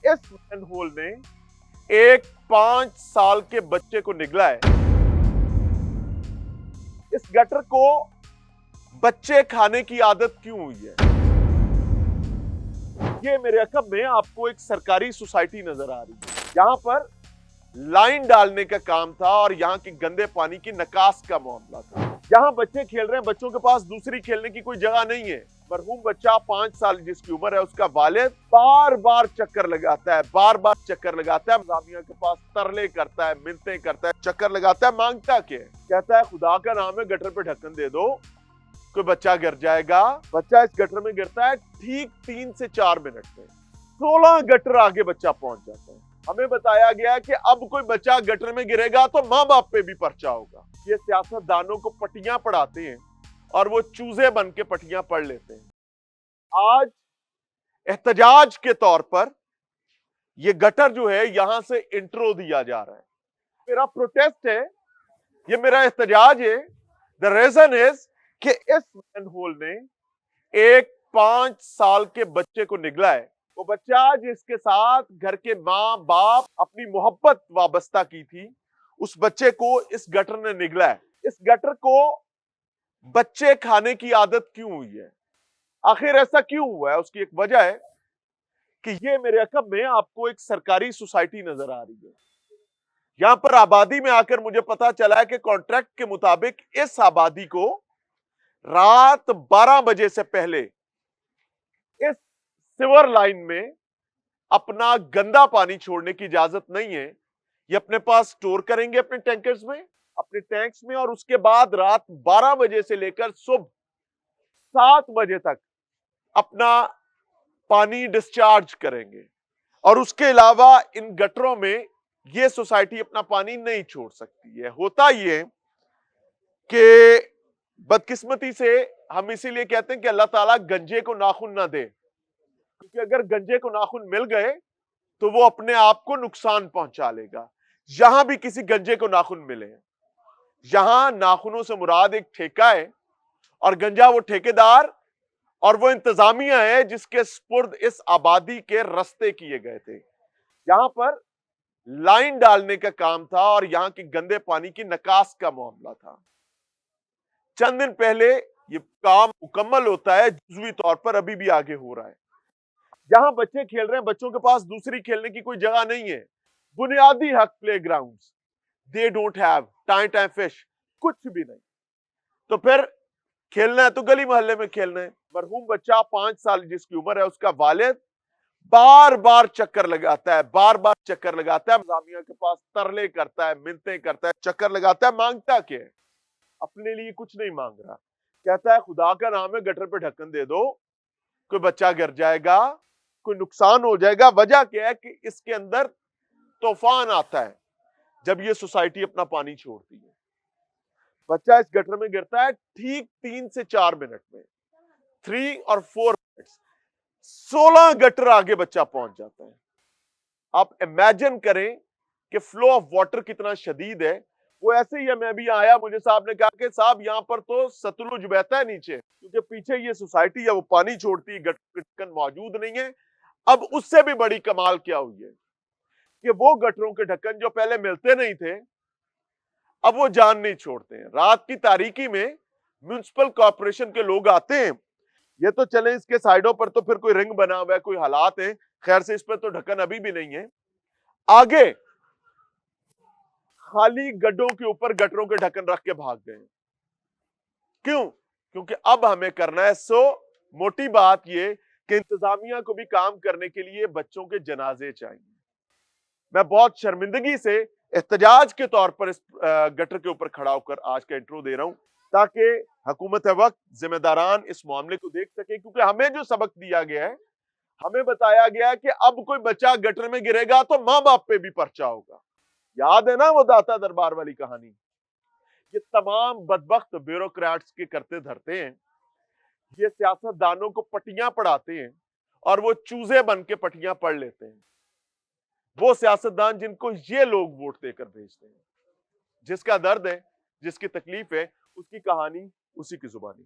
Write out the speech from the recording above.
इस man whole ने एक 5 साल के बच्चे को निगला है। इस गटर को बच्चे खाने की आदत क्यों हुई है? ये मेरे अकब में आपको एक सरकारी सोसाइटी नजर आ रही है। यहां पर लाइन डालने का काम था और यहां के गंदे पानी की निकास का मामला था। यहां बच्चे खेल रहे हैं, बच्चों के पास दूसरी खेलने की कोई जगह नहीं है। मरहूम बच्चा 5 साल जिसकी उम्र है, उसका वालिद बार बार चक्कर लगाता है, इंतजामिया के पास तरले करता है, मिन्नतें करता है, चक्कर लगाता है। मांगता क्या है? कहता है खुदा का नाम है गटर पे ढक्कन दे दो, कोई बच्चा गिर जाएगा। बच्चा इस गटर में गिरता है, ठीक 3 से 4 मिनट में 16 गटर आगे बच्चा पहुंच जाता है। हमें बताया गया कि अब कोई बच्चा गटर में गिरेगा तो माँ बाप पे भी पर्चा होगा। ये सियासतदानों को पट्टियां पढ़ाते हैं और वो चूजे बन के पट्टियां पढ़ लेते हैं। आज एहतजाज के तौर पर ये गटर जो है यहां से इंट्रो दिया जा रहा है। मेरा प्रोटेस्ट है, ये मेरा एहतजाज है। द रीजन इज कि इस मैन होल ने एक 5 साल के बच्चे को निगला है। वो बच्चा जिसके साथ घर के माँ बाप अपनी मोहब्बत वाबस्ता की थी, उस बच्चे को इस गटर ने निगला है। इस गटर को बच्चे खाने की आदत क्यों हुई है? आखिर ऐसा क्यों हुआ है? उसकी एक वजह है कि ये मेरे अकब में आपको एक सरकारी सोसाइटी नजर आ रही है। यहां पर आबादी में आकर मुझे पता चला है कि कॉन्ट्रैक्ट के मुताबिक इस आबादी को रात 12 बजे से पहले इस सिवर लाइन में अपना गंदा पानी छोड़ने की इजाजत नहीं है। ये अपने पास स्टोर करेंगे अपने टैंकर्स में, अपने टैंक्स में, और उसके बाद रात 12 बजे से लेकर सुबह 7 बजे तक अपना पानी डिस्चार्ज करेंगे। और उसके अलावा इन गटरों में ये सोसाइटी अपना पानी नहीं छोड़ सकती है। होता ये कि बदकिस्मती से हम इसीलिए कहते हैं कि अल्लाह ताला गंजे को नाखून ना दे, क्योंकि अगर गंजे को नाखून मिल गए तो वो अपने आप को नुकसान पहुंचा लेगा। यहां भी किसी गंजे को नाखून मिले, यहां नाखूनों से मुराद एक ठेका है और गंजा वो ठेकेदार और वो इंतजामिया है जिसके स्पुर्द इस आबादी के रस्ते किए गए थे। यहां पर लाइन डालने का काम था और यहां के गंदे पानी की निकास का मामला था। चंद दिन पहले ये काम मुकम्मल होता है, जुज़वी तौर पर अभी भी आगे हो रहा है। जहां बच्चे खेल रहे हैं, बच्चों के पास दूसरी खेलने की कोई जगह नहीं है। बुनियादी हक playgrounds they don't have, time fish कुछ भी नहीं। तो फिर खेलना है तो गली मोहल्ले में खेलना है। मरहूम बच्चा 5 साल जिसकी उम्र है, उसका वालिद बार बार चक्कर लगाता है, इंतजामिया के पास तरले करता है, मिन्नतें करता है, चक्कर लगाता है। मांगता क्या है? अपने लिए कुछ नहीं मांग रहा। कहता है खुदा का नाम है गटर पे ढक्कन दे दो, कोई बच्चा गिर जाएगा, कोई नुकसान हो जाएगा। वजह क्या है कि इसके अंदर तूफान आता है जब ये सोसाइटी अपना पानी छोड़ती है। बच्चा इस गटर में गिरता है, ठीक 3 से 4 मिनट में, 3 और 4 मिनट्स 16 गटर आगे बच्चा पहुंच जाता है। आप इमेजिन करें कि फ्लो ऑफ वाटर कितना शदीद है। वो ऐसे ही है, मैं भी आया, मुझे साहब ने कहा कि साहब यहां पर तो सतलुज बहता है नीचे, क्योंकि पीछे ये सोसाइटी है वो पानी छोड़ती है, गटर मौजूद नहीं है। अब उससे भी बड़ी कमाल क्या हुई है कि वो गटरों के ढक्कन जो पहले मिलते नहीं थे, अब वो जान नहीं छोड़ते हैं। रात की तारीकी में म्युनिसिपल कॉर्पोरेशन के लोग आते हैं, ये तो चले इसके साइडों पर तो फिर कोई रिंग बना हुआ है, कोई हालात है, खैर से इस पर तो ढक्कन अभी भी नहीं है। आगे खाली गड्ढों के ऊपर गटरों के ढक्कन रख के भाग गए। क्यों? क्योंकि अब हमें करना है। मोटी बात ये कि इंतजामिया को भी काम करने के लिए बच्चों के जनाजे चाहिए। मैं बहुत शर्मिंदगी से एहतजाज के तौर पर इस गटर के ऊपर खड़ा होकर आज का इंट्रो दे रहा हूं, ताकि हुकूमत वक्त जिम्मेदारान इस मामले को देख सके। क्योंकि हमें जो सबक दिया गया है, हमें बताया गया है कि अब कोई बच्चा गटर में गिरेगा तो माँ बाप पे भी पर्चा होगा। याद है ना वो दाता दरबार वाली कहानी? ये तमाम बदबख्त ब्यूरोक्रेट्स के करते धरते हैं, ये सियासतदानों को पट्टियां पढ़ाते हैं और वो चूजे बन के पट्टियां पढ़ लेते हैं। वो सियासतदान जिनको ये लोग वोट देकर भेजते हैं। जिसका दर्द है, जिसकी तकलीफ है, उसकी कहानी उसी की जुबानी।